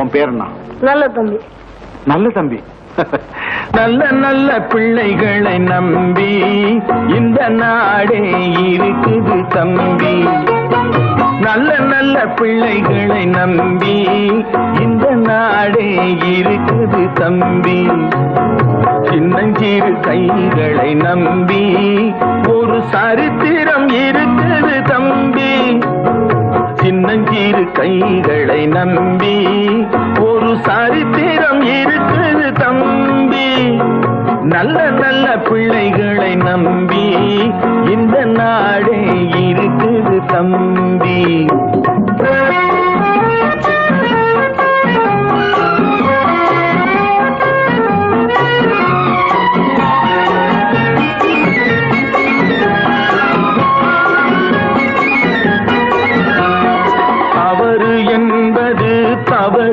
உன் பேர் என்ன? நல்ல தம்பி. நல்ல தம்பி. நல்ல நல்ல பிள்ளைகளை நம்பி இந்த நாடே இருக்குது தம்பி. நல்ல நல்ல பிள்ளைகளை நம்பி இந்த நாடே இருக்குது தம்பி. சின்னஞ்சிறு கைகளை நம்பி ஒரு சரித்திரம் இருக்குது தம்பி. சின்னஞ்சிறு கைகளை நம்பி ஒரு சரித்திரம் இருக்குது தம்பி. நல்ல நல்ல பிள்ளைகளை நம்பி இந்த நாடே இருக்குது தம்பி.